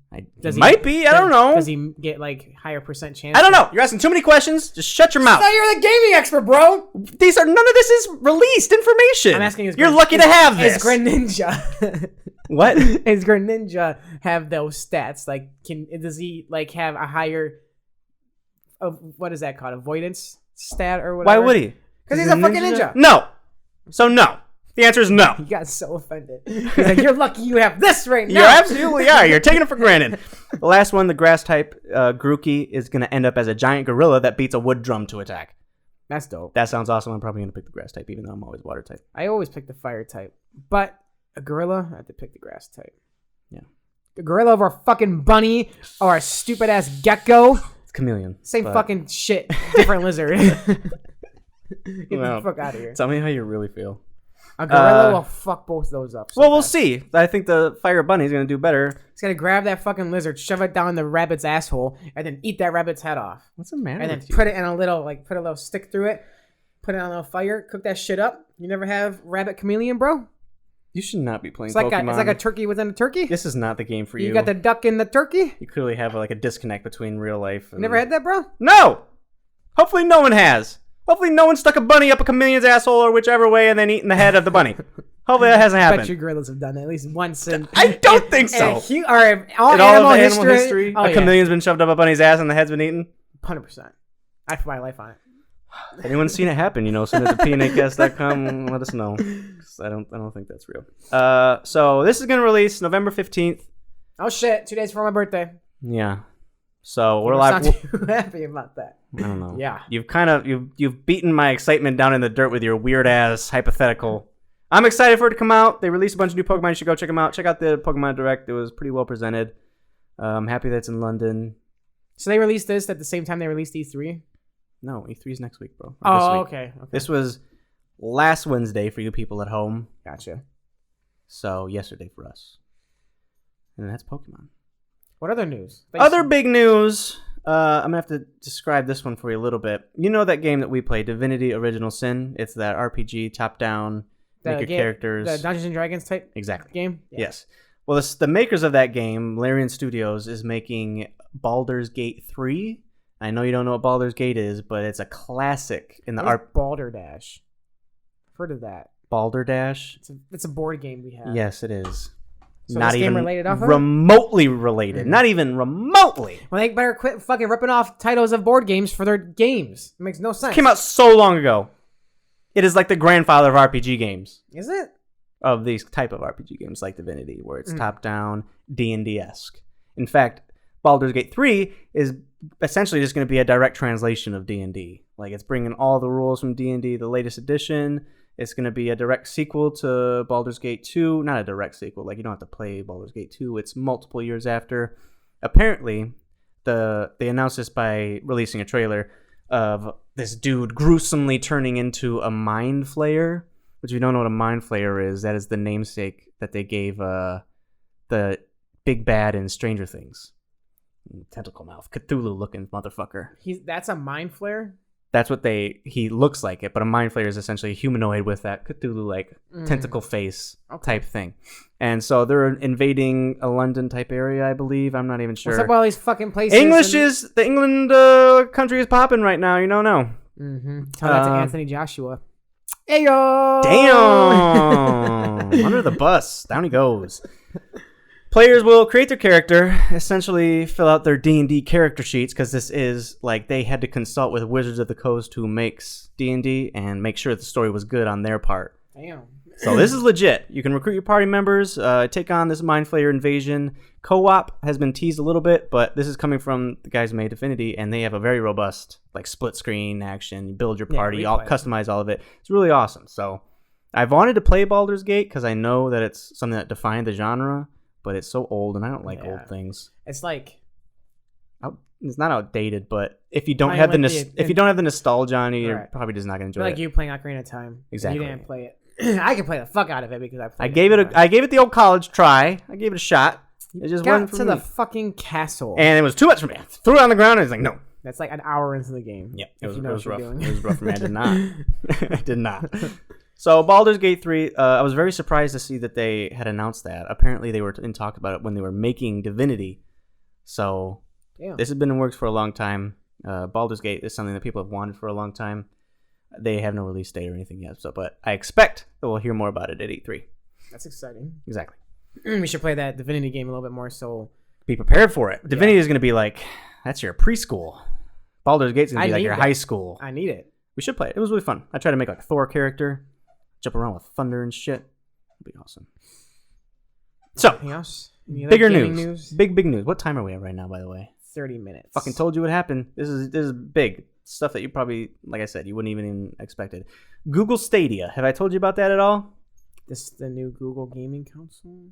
Might be. I don't know. Does he get like higher percent chance? I don't know. You're asking too many questions. Just shut your mouth. So you're the gaming expert, bro. None of this is released information. I'm asking. You're lucky to have this. Is Greninja? What? Is Greninja have those stats? Like, does he like have a higher? What is that called? Avoidance stat or whatever? Why would he? Because he's a fucking ninja. No. So no. The answer is no. He got so offended. He's like, "You're lucky you have this right now." You absolutely are. You're taking it for granted. The last one, the grass type Grookey, is going to end up as a giant gorilla that beats a wood drum to attack. That's dope. That sounds awesome. I'm probably going to pick the grass type, even though I'm always water type. I always pick the fire type. But a gorilla, I have to pick the grass type. Yeah. A gorilla over a fucking bunny or a stupid ass gecko. It's chameleon. Same fucking shit. Different lizard. Get the fuck out of here. Tell me how you really feel. A gorilla will fuck both those up. Well, we'll see. I think the fire bunny is going to do better. He's going to grab that fucking lizard, shove it down the rabbit's asshole, and then eat that rabbit's head off. What's the matter And then with you? put it in a little, put a little stick through it, put it on a little fire, cook that shit up. You never have rabbit chameleon, bro? You should not be playing Pokemon. Pokemon. It's like a turkey within a turkey? This is not the game for you. You got the duck in the turkey? You clearly have a disconnect between real life and... You never had that, bro? No! Hopefully no one has. Hopefully no one stuck a bunny up a chameleon's asshole or whichever way and then eaten the head of the bunny. Hopefully that hasn't happened. I bet your gorillas have done that at least once. I don't think so. In all animal history, a chameleon's been shoved up a bunny's ass and the head's been eaten? 100%. I put my life on it. If anyone's seen it happen, send it to pnacast.com. Let us know. I don't think that's real. So this is going to release November 15th. Oh shit, 2 days before my birthday. Yeah. So we're live. Not too happy about that. I don't know. Yeah. You've beaten my excitement down in the dirt with your weird ass hypothetical. I'm excited for it to come out. They released a bunch of new Pokemon. You should go check them out. Check out the Pokemon Direct. It was pretty well presented. I'm happy that it's in London. So they released this at the same time they released E3? No, E3 is next week, bro. Oh, okay. This was last Wednesday for you people at home. Gotcha. So yesterday for us. And that's Pokemon. What other news? Other big news. I'm going to have to describe this one for you a little bit. You know that game that we played, Divinity Original Sin? It's that RPG, top-down, make your characters. The Dungeons & Dragons type game? Yeah. Yes. Well, the makers of that game, Larian Studios, is making Baldur's Gate 3. I know you don't know what Baldur's Gate is, but it's a classic in the art. Balderdash. I've heard of that. Balderdash? It's a board game we have. Yes, it is. So not this even game related off of remotely related. Mm-hmm. Not even remotely. Well, they better quit fucking ripping off titles of board games for their games. It makes no sense. It came out so long ago. It is like the grandfather of RPG games. Is it? Of these type of RPG games like Divinity, where it's top-down, D&D-esque. In fact, Baldur's Gate 3 is essentially just going to be a direct translation of D&D. Like, it's bringing all the rules from D&D, the latest edition. It's going to be a direct sequel to Baldur's Gate 2. Not a direct sequel. Like, you don't have to play Baldur's Gate 2. It's multiple years after. Apparently, they announced this by releasing a trailer. of this dude gruesomely turning into a mind flayer. Which, if you don't know what a mind flayer is, that is the namesake that they gave the big bad in Stranger Things. Tentacle mouth, Cthulhu looking motherfucker. That's a mind flare? That's what he looks like it, but a mind flayer is essentially a humanoid with that Cthulhu like tentacle face type thing. And so they're invading a London type area, I believe. I'm not even sure. What's up with all these fucking places? The England country is popping right now. You don't know. Tell that to Anthony Joshua. Hey yo! Damn! Under the bus, down he goes. Players will create their character, essentially fill out their D&D character sheets, because this is like they had to consult with Wizards of the Coast, who makes D&D, and make sure the story was good on their part. Damn. So this is legit. You can recruit your party members, take on this Mind Flayer invasion. Co-op has been teased a little bit, but this is coming from the guys who made Affinity, and they have a very robust like split screen action. You build your party, customize all of it. It's really awesome. So I've wanted to play Baldur's Gate because I know that it's something that defined the genre. But it's so old, and I don't like old things. It's like it's not outdated, but if you don't have the nostalgia on you, you're probably just not gonna enjoy it. Like you playing Ocarina of Time. Exactly. You didn't play it. I can play the fuck out of it because I gave it the old college try. I gave it a shot. It just got to the fucking castle, and it was too much for me. I threw it on the ground, and I was like, no. That's like an hour into the game. Yep, it was rough. It was rough for me. I did not. I did not. So Baldur's Gate 3, I was very surprised to see that they had announced that. Apparently they were in talk about it when they were making Divinity. So this has been in works for a long time. Baldur's Gate is something that people have wanted for a long time. They have no release date or anything yet, but I expect that we'll hear more about it at E3. That's exciting. Exactly. We should play that Divinity game a little bit more, so be prepared for it. Divinity is going to be like, that's your preschool. Baldur's Gate's going to be like your high school. I need it. We should play it. It was really fun. I tried to make like a Thor character. Jump around with thunder and shit. It'd be awesome. So, bigger news. Big news. What time are we at right now, by the way? 30 minutes. Fucking told you what happened. This is big. Stuff that you probably, like I said, you wouldn't even expected. Google Stadia. Have I told you about that at all? This is the new Google gaming console?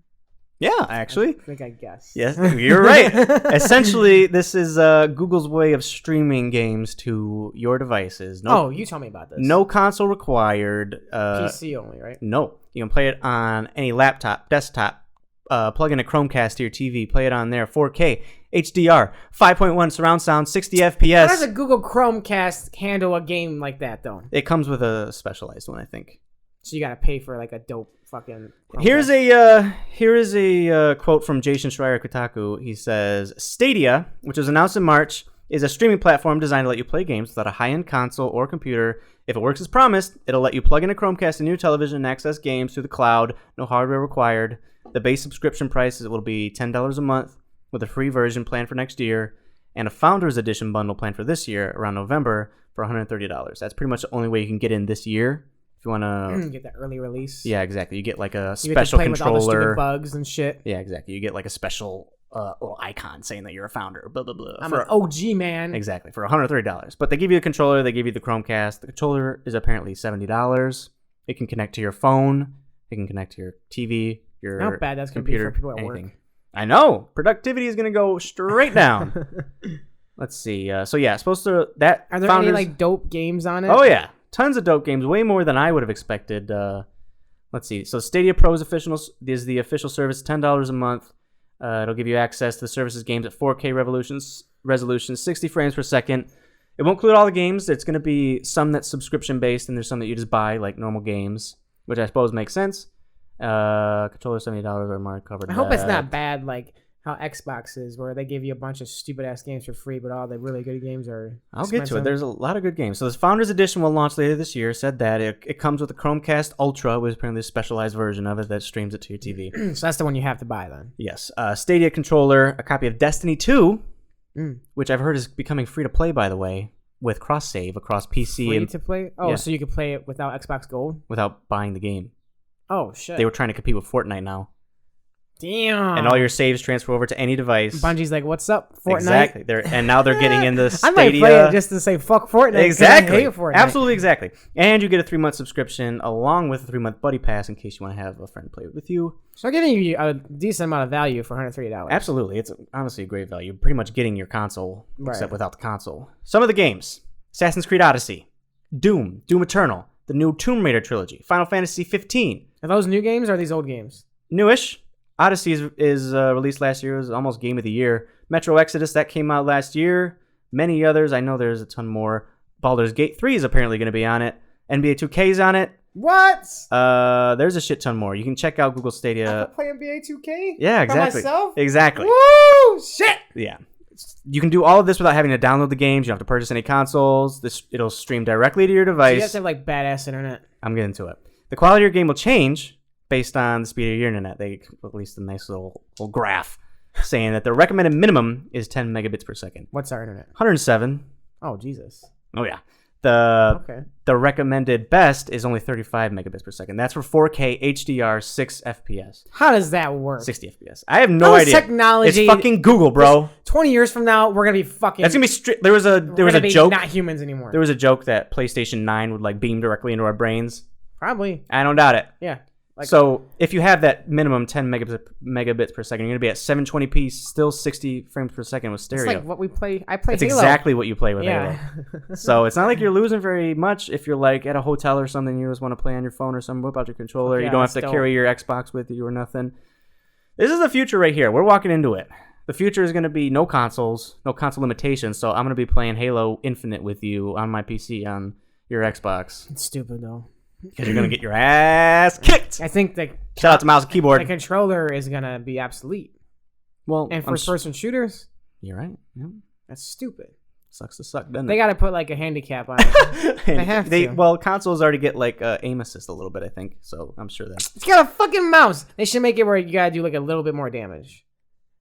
Yeah, actually. I think I guessed. Yes, you're right. Essentially, this is Google's way of streaming games to your devices. You tell me about this. No console required. PC only, right? No. You can play it on any laptop, desktop, plug in a Chromecast to your TV, play it on there, 4K, HDR, 5.1 surround sound, 60 FPS. How does a Google Chromecast handle a game like that, though? It comes with a specialized one, I think. So you got to pay for like a dope fucking Chromecast. Here is a quote from Jason Schreier at Kotaku. He says, Stadia, which was announced in March, is a streaming platform designed to let you play games without a high-end console or computer. If it works as promised, it'll let you plug in a Chromecast into your television and access games through the cloud. No hardware required. The base subscription price will be $10 a month with a free version planned for next year and a Founders Edition bundle planned for this year around November for $130. That's pretty much the only way you can get in this year. If you want to get that early release. Yeah, exactly. You get like a special you get to play controller. With all the stupid bugs and shit. Yeah, exactly. You get like a special little icon saying that you're a founder. Blah, blah, blah. I'm an OG, man. Exactly. For $130. But they give you a controller. They give you the Chromecast. The controller is apparently $70. It can connect to your phone. It can connect to your TV, your How bad that's computer, gonna be for people at anything. work. I know. Productivity is going to go straight down. Let's see. So yeah, supposed to... that. Are there any like dope games on it? Oh, yeah. Tons of dope games, way more than I would have expected. Let's see. So Stadia Pro is the official service, $10 a month. It'll give you access to the service's games at 4K resolution, 60 frames per second. It won't include all the games. It's going to be some that's subscription-based, and there's some that you just buy, like normal games, which I suppose makes sense. Controller $70 or more covered. I hope it's not bad like how Xbox is, where they give you a bunch of stupid-ass games for free, but all the really good games are I'll get to it. There's a lot of good games. So this Founders Edition will launch later this year. Said that. It comes with the Chromecast Ultra, which is apparently a specialized version of it that streams it to your TV. So that's the one you have to buy, then? Yes. Stadia controller, a copy of Destiny 2, which I've heard is becoming free to play, by the way, with cross-save across PC. Free to play? Oh, yeah. So you can play it without Xbox Gold? Without buying the game. Oh, shit. They were trying to compete with Fortnite now. Damn. And all your saves transfer over to any device. Bungie's like, what's up, Fortnite? Exactly. And now they're getting into Stadia. I might play it just to say fuck Fortnite. Exactly. I hate Fortnite. Absolutely, exactly. And you get a 3-month subscription along with a 3-month buddy pass in case you want to have a friend play with you. So I'm giving you a decent amount of value for $130. Absolutely. It's honestly a great value. You're pretty much getting your console, except without the console. Some of the games. Assassin's Creed Odyssey, Doom Eternal, the new Tomb Raider trilogy, Final Fantasy 15. Are those new games or are these old games? Newish. Odyssey is released last year. It was almost Game of the Year. Metro Exodus, that came out last year. Many others. I know there's a ton more. Baldur's Gate 3 is apparently going to be on it. NBA 2K's on it. What? There's a shit ton more. You can check out Google Stadia. I can play NBA 2K? Yeah, exactly. By myself? Exactly. Woo! Shit! Yeah. You can do all of this without having to download the games. You don't have to purchase any consoles. It'll stream directly to your device. So you have to have like badass internet. I'm getting to it. The quality of your game will change based on the speed of your internet. They released a nice little graph saying that the recommended minimum is 10 megabits per second. What's our internet? 107. Oh, Jesus. Oh, yeah. The recommended best is only 35 megabits per second. That's for 4K HDR 6 FPS. How does that work? 60 FPS. I have no idea. Technology. It's fucking Google, bro. 20 years from now, we're gonna be fucking. That's gonna be there was a joke. Not humans anymore. There was a joke that PlayStation 9 would like beam directly into our brains. Probably. I don't doubt it. Yeah. So if you have that minimum 10 megabits per second, you're gonna be at 720p, still 60 frames per second with stereo. It's like what we play. I play That's Halo. exactly what you play with Yeah. Halo. So it's not like you're losing very much if you're like at a hotel or something. You just want to play on your phone or something. Whip out your controller. Yeah, you don't have to carry your Xbox with you or nothing. This is the future right here. We're walking into it. The future is going to be no consoles, no console limitations. So I'm going to be playing Halo Infinite with you on my PC on your Xbox. It's stupid though. Because you're going to get your ass kicked. I think that shout out to mouse and keyboard. The controller is going to be obsolete. Well, and for first-person shooters, you're right. Yeah. That's stupid. Sucks to suck, doesn't it? They got to put like a handicap on it. They have to. Well, consoles already get like aim assist a little bit, I think. So I'm sure that it's got a fucking mouse. They should make it where you got to do like a little bit more damage.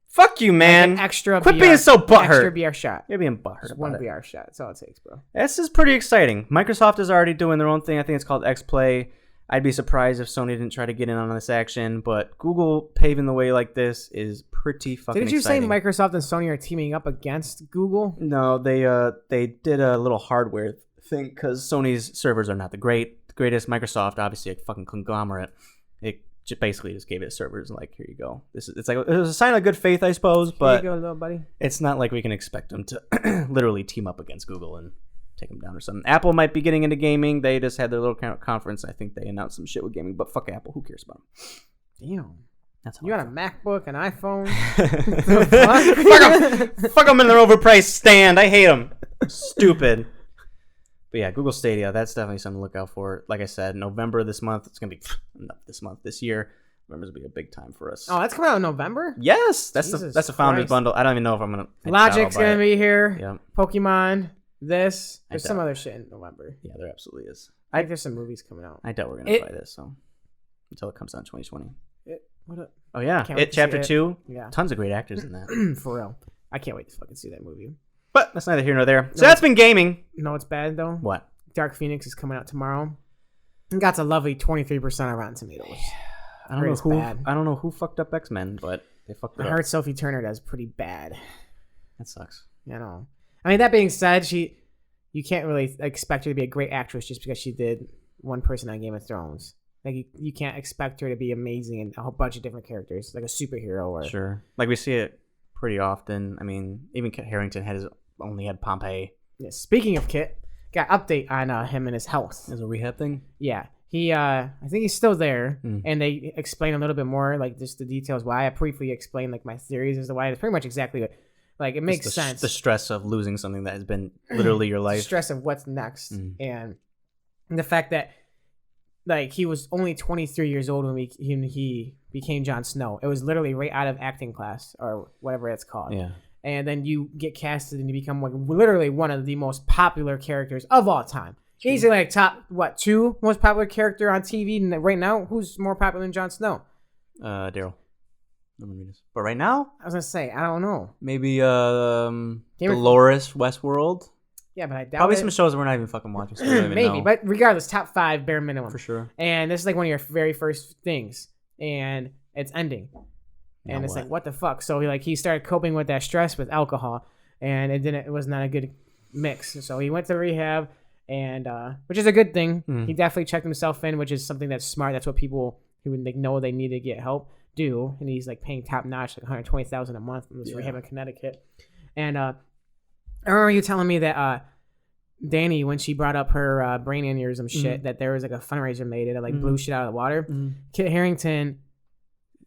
Fuck you, man. Like an extra. Quit being so butthurt. Extra BR shot. You're being butthurt. Just one BR shot. That's all it takes, bro. This is pretty exciting. Microsoft is already doing their own thing. I think it's called X-Play. I'd be surprised if Sony didn't try to get in on this action, but Google paving the way like this is pretty fucking exciting. Didn't you say Microsoft and Sony are teaming up against Google? No, they did a little hardware thing because Sony's servers are not the greatest. Microsoft, obviously a fucking conglomerate, it basically just gave it servers and like, here you go. It's like it was a sign of good faith, I suppose, but here you go, little buddy. It's not like we can expect them to literally team up against Google and take them down or something. Apple might be getting into gaming. They just had their little conference. I think they announced some shit with gaming, but fuck Apple. Who cares about them? Damn. That's you got a MacBook, an iPhone. Fuck them in their overpriced stand. I hate them. Stupid. But yeah, Google Stadia. That's definitely something to look out for. Like I said, November this month. It's gonna be this year. November's gonna be a big time for us. Oh, that's coming out in November. Yes, that's the Founders Bundle. I don't even know if I'm gonna. Logic's gonna be here. Yep. Pokemon. There's some other shit in November. Yeah, there absolutely is. I think there's some movies coming out. I doubt we're gonna buy this, so until it comes out in 2020. What up? Oh yeah, It Chapter 2. Yeah, tons of great actors in that. For real, I can't wait to fucking see that movie. But that's neither here nor there. So that's been gaming. You know what's bad though? What? Dark Phoenix is coming out tomorrow. It got a lovely 23% on Rotten Tomatoes. I don't know who fucked up X-Men, but they fucked it up. I heard Sophie Turner does pretty bad. That sucks. You know. I mean, that being said, you can't really expect her to be a great actress just because she did one person on Game of Thrones. Like you can't expect her to be amazing in a whole bunch of different characters, like a superhero or sure. Like we see it pretty often. I mean, even Kit Harington only had Pompeii. Yeah, speaking of Kit, got an update on him and his health. Is a rehab thing? Yeah. He I think he's still there, and they explain a little bit more, like just the details why. I briefly explained like my theories as to why. It's pretty much exactly what, like it makes sense. The stress of losing something that has been literally your life. Stress of what's next, and the fact that like he was only 23 years old when he became Jon Snow. It was literally right out of acting class or whatever it's called. Yeah. And then you get casted and you become like literally one of the most popular characters of all time. He's like top 2 most popular character on TV right now. Who's more popular than Jon Snow? Daryl. But right now, I was gonna say I don't know. Maybe Dolores Westworld. Yeah, but I doubt probably some shows we're not even fucking watching. So maybe, know. But regardless, top 5 bare minimum for sure. And this is like one of your very first things, and it's ending, and it's like what the fuck. So he started coping with that stress with alcohol, and it was not a good mix. So he went to rehab. And which is a good thing. He definitely checked himself in, which is something that's smart. That's what people who know they need to get help do. And he's like paying top notch, like $120,000 a month in this rehab in Connecticut. And I remember you telling me that Danny, when she brought up her brain aneurysm shit, that there was like a fundraiser made it, like blew shit out of the water. Kit Harington,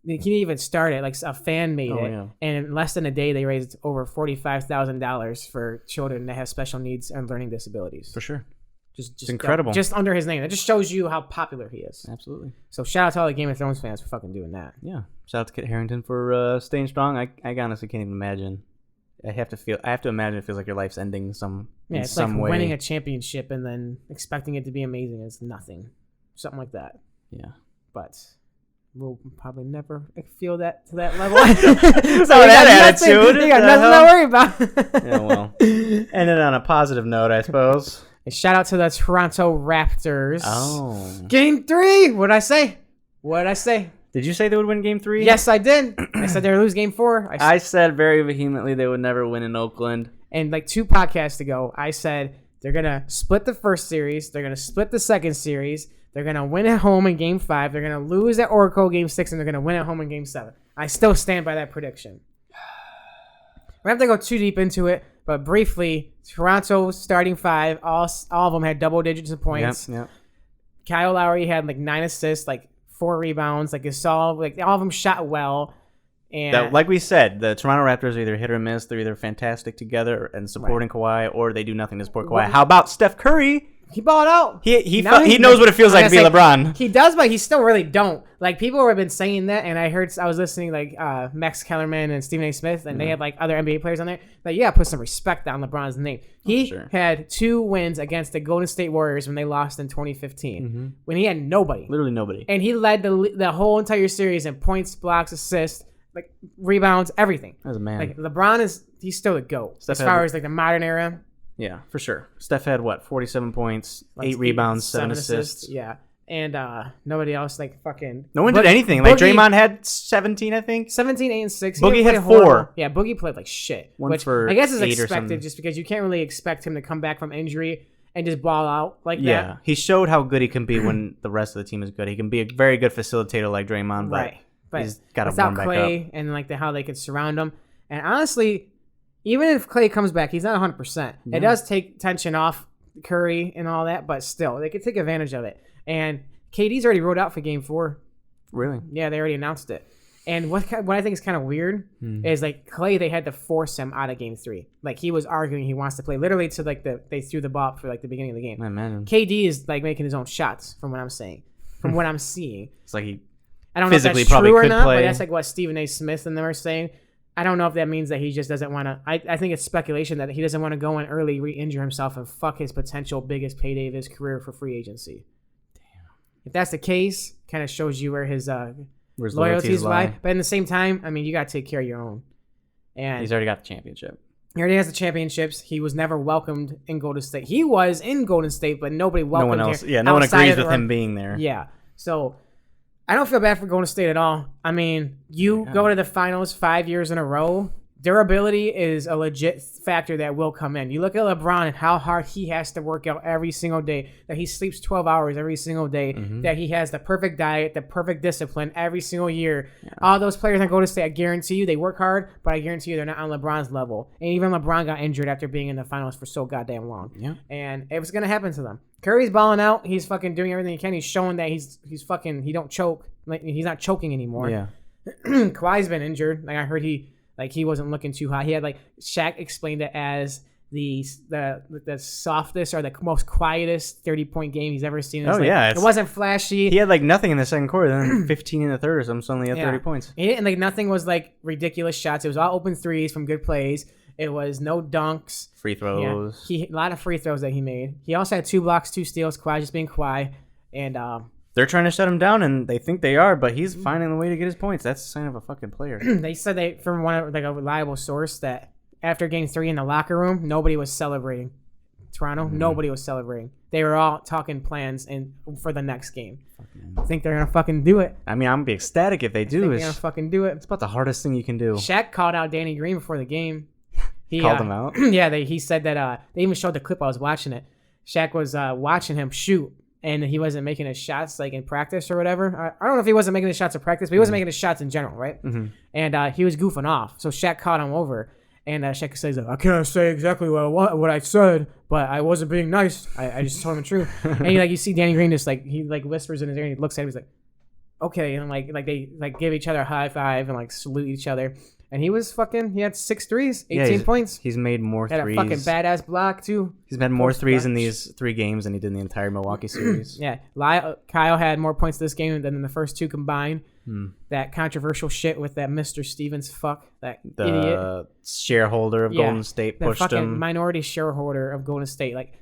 he didn't even start it. Like a fan made it, and in less than a day, they raised over $45,000 for children that have special needs and learning disabilities. For sure. Just incredible. Just under his name. That just shows you how popular he is. Absolutely. So shout out to all the Game of Thrones fans for fucking doing that. Yeah. Shout out to Kit Harington for staying strong. I honestly can't even imagine. I have to imagine it feels like your life's ending in some way. Winning a championship and then expecting it to be amazing is nothing. Something like that. Yeah. But we'll probably never feel that to that level. So that attitude. You got nothing to worry about. Yeah, well. Ended on a positive note, I suppose. A shout out to the Toronto Raptors. Oh. Game 3. What'd I say? Did you say they would win Game 3? Yes, I did. I said they would lose Game 4. I said very vehemently they would never win in Oakland. And like 2 podcasts ago, I said they're going to split the first series. They're going to split the second series. They're going to win at home in Game 5. They're going to lose at Oracle Game 6. And they're going to win at home in Game 7. I still stand by that prediction. We don't have to go too deep into it. But briefly, Toronto starting 5, all of them had double digits of points. Yep. Kyle Lowry had like 9 assists, like 4 rebounds. Like all of them shot well. And like we said, the Toronto Raptors are either hit or miss. They're either fantastic together and supporting Kawhi, or they do nothing to support Kawhi. How about Steph Curry? He balled out. He knows what it feels like to be LeBron. He does, but he still really don't. Like, people have been saying that, and I was listening like Max Kellerman and Stephen A. Smith, and they had like other NBA players on there. Like, you gotta put some respect on LeBron's name. He had 2 wins against the Golden State Warriors when they lost in 2015, when he had nobody, literally nobody, and he led the whole entire series in points, blocks, assists, like rebounds, everything. As a man, like LeBron he's still the GOAT as far as like the modern era. Yeah, for sure. Steph had 47 points, 8 rebounds, 7 assists. Yeah. And nobody else like fucking. No one did anything. Like Draymond had 17, I think. 17, 8, and 6. Boogie had 4. Yeah, Boogie played like shit. Which I guess is expected just because you can't really expect him to come back from injury and just ball out like that. Yeah, he showed how good he can be when the rest of the team is good. He can be a very good facilitator like Draymond, but he's got to warm back Clay up. And like how they could surround him. And honestly, even if Clay comes back, he's not 100%. It does take tension off Curry and all that, but still, they could take advantage of it. And KD's already ruled out for Game 4. Really? Yeah, they already announced it. And what I think is kind of weird is like Clay, they had to force him out of Game 3. Like, he was arguing he wants to play literally to like they threw the ball for like the beginning of the game. I imagine. KD is like making his own shots from what I'm saying, from what I'm seeing. It's like he I don't know if that's true or not, but that's like what Stephen A. Smith and them are saying. I don't know if that means that he just doesn't want to. I think it's speculation that he doesn't want to go in early, re-injure himself, and fuck his potential biggest payday of his career for free agency. Damn. If that's the case, kind of shows you where his loyalties lie. But in the same time, I mean, you got to take care of your own. And he's already got the championship. He already has the championships. He was never welcomed in Golden State. He was in Golden State, but nobody welcomed him. No one else. Yeah, no one agrees with him being there. Yeah. So I don't feel bad for Golden State at all. I mean, you go to the finals 5 years in a row. Durability is a legit factor that will come in. You look at LeBron and how hard he has to work out every single day, that he sleeps 12 hours every single day, that he has the perfect diet, the perfect discipline every single year. Yeah. All those players that go to State, I guarantee you they work hard, but I guarantee you they're not on LeBron's level. And even LeBron got injured after being in the finals for so goddamn long. Yeah. And it was going to happen to them. Curry's balling out. He's fucking doing everything he can. He's showing that he's fucking, he don't choke. Like, he's not choking anymore. Yeah. Kawhi's been injured. Like, I heard he wasn't looking too hot. He had like Shaq explained it as the softest or the most quietest 30-point game he's ever seen. It wasn't flashy. He had like nothing in the second quarter, then 15 in the third or something. Suddenly he had 30 points. And like nothing was like ridiculous shots. It was all open threes from good plays. It was no dunks, free throws. Yeah. A lot of free throws that he made. He also had 2 blocks, 2 steals. Kawhi just being Kawhi, and they're trying to shut him down, and they think they are, but he's finding a way to get his points. That's a sign of a fucking player. They said from a reliable source that after Game 3 in the locker room, nobody was celebrating. Toronto, nobody was celebrating. They were all talking plans for the next game. I think they're gonna fucking do it. I mean, I'm gonna be ecstatic if they do. They're gonna fucking do it. It's about the hardest thing you can do. Shaq called out Danny Green before the game. He called him out. Yeah, he said that. They even showed the clip. I was watching it. Shaq was watching him shoot. And he wasn't making his shots like in practice or whatever. I don't know if he wasn't making his shots in practice, but he wasn't making his shots in general, right? And he was goofing off. So Shaq caught him over. And Shecky says, I can't say exactly what I said, but I wasn't being nice. I just told him the truth. And you see Danny Green just like, he like whispers in his ear and he looks at him, he's like, okay. And like they like give each other a high five and like salute each other. And he had 6 threes, 18 points. He's made more threes. Had a fucking badass block too. He's had more threes in these 3 games than he did in the entire Milwaukee series. Yeah. Kyle had more points this game than in the first 2 combined. That controversial shit with that Mr. Stevens that idiot. The shareholder of Golden State pushed him. The fucking minority shareholder of Golden State. Like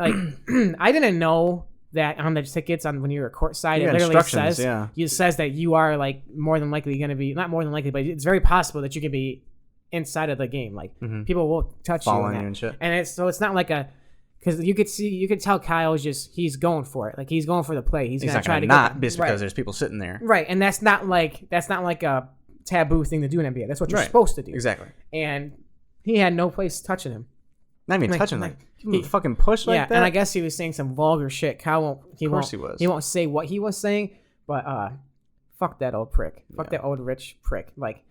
I didn't know that on the tickets when you're courtside, it literally says that you are like more than likely going to be, not more than likely, but it's very possible that you can be inside of the game. Like people will touch you and shit. And it's not like because you could tell Kyle's he's going for it. Like he's going for the play. He's going to try to not just because there's people sitting there. Right. And that's not like a taboo thing to do in NBA. That's what you're supposed to do. Exactly. And he had no place touching him. Not even touching him. He fucking pushed like that. And I guess he was saying some vulgar shit. Kyle he won't say what he was saying, but fuck that old prick. Fuck that old rich prick. Like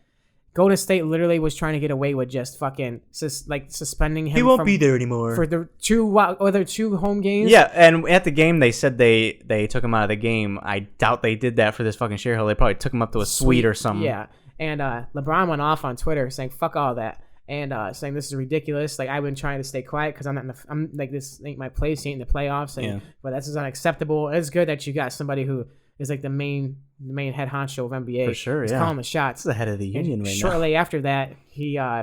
Golden State literally was trying to get away with just fucking suspending him. He won't be there anymore for the 2 home games. Yeah, and at the game they said they took him out of the game. I doubt they did that for this fucking shareholder. They probably took him up to a suite or something. Yeah, and LeBron went off on Twitter saying fuck all that. And saying this is ridiculous. Like I've been trying to stay quiet because I'm like this ain't my place. He ain't in the playoffs. But this is unacceptable. It's good that you got somebody who is like the main head honcho of NBA. For sure, He's calling the shots. He's the head of the union right now. Shortly after that,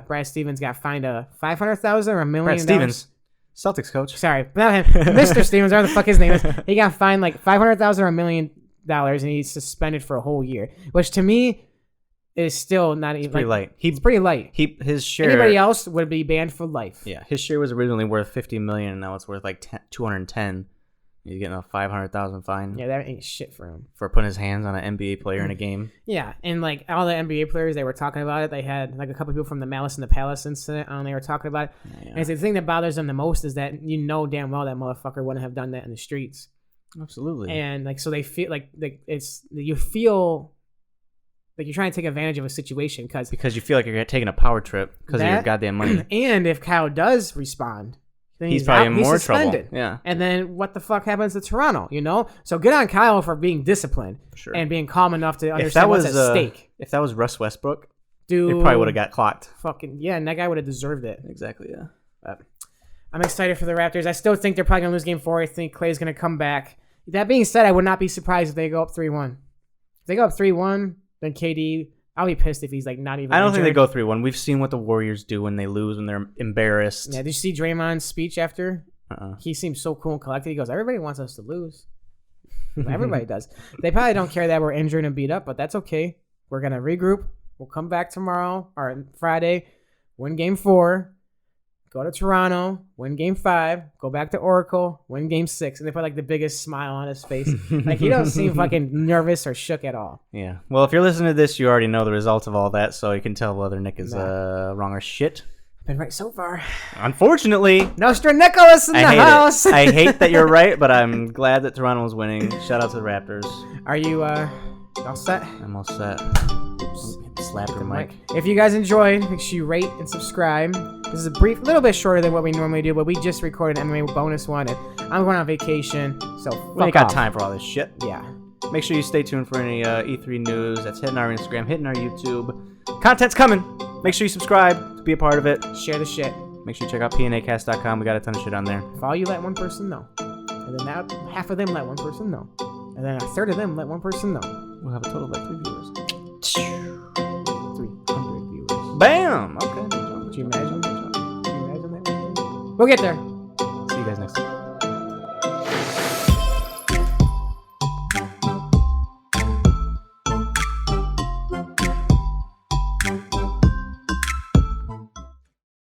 Brad Stevens got fined a $500,000 or $1 million. Brad Stevens, Celtics coach. Sorry, not him. Mr. Stevens, whatever the fuck his name is. He got fined like $500,000 or $1 million, and he's suspended for a whole year. Which to me is still not even pretty light. It's pretty light. His share. Anybody else would be banned for life. Yeah, his share was originally worth $50 million, and now it's worth like 210. He's getting a $500,000 fine. Yeah, that ain't shit for him for putting his hands on an NBA player in a game. Yeah, and like all the NBA players, they were talking about it. They had like a couple people from the Malice in the Palace incident on. They were talking about it. Yeah. And the thing that bothers them the most is that damn well that motherfucker wouldn't have done that in the streets. Absolutely. And like so they feel like you feel. Like you're trying to take advantage of a situation because you feel like you're taking a power trip because of your goddamn money. And if Kyle does respond, then he's probably in more trouble. Yeah. And then what the fuck happens to Toronto? So good on Kyle for being disciplined and being calm enough to understand what's at stake. If that was Russ Westbrook, dude, he probably would have got clocked. Fucking yeah, and that guy would have deserved it. Exactly. Yeah. But I'm excited for the Raptors. I still think they're probably gonna lose Game 4. I think Klay's gonna come back. That being said, I would not be surprised if they go up 3-1. If they go up 3-1, then KD. I'll be pissed if he's like not even. I don't think they go 3-1. We've seen what the Warriors do when they lose, when they're embarrassed. Yeah, did you see Draymond's speech after? He seems so cool and collected. He goes, "Everybody wants us to lose. Everybody does. They probably don't care that we're injured and beat up, but that's okay. We're gonna regroup. We'll come back tomorrow or Friday, win Game 4, go to Toronto, win Game 5, go back to Oracle, win Game 6." And they put like the biggest smile on his face. Like he don't seem fucking nervous or shook at all. Yeah. Well, if you're listening to this, you already know the results of all that, so you can tell whether Nick is wrong or shit. Been right so far. Unfortunately. Nostra Nicholas in the house. I hate that you're right, but I'm glad that Toronto is winning. Shout out to the Raptors. Are you all set? I'm all set. Slap your mic. If you guys enjoyed, make sure you rate and subscribe. This is a little bit shorter than what we normally do, but we just recorded an MMA bonus one, and I'm going on vacation, so we ain't got time for all this shit. Yeah. Make sure you stay tuned for any E3 news. That's hitting our Instagram, hitting our YouTube. Content's coming. Make sure you subscribe to be a part of it. Share the shit. Make sure you check out pnacast.com. We got a ton of shit on there. If all you let one person know, and then now half of them let one person know, and then a third of them let one person know, we'll have a total of like 3 viewers. 300 viewers. Bam! Okay. Could you imagine? We'll get there. See you guys next time.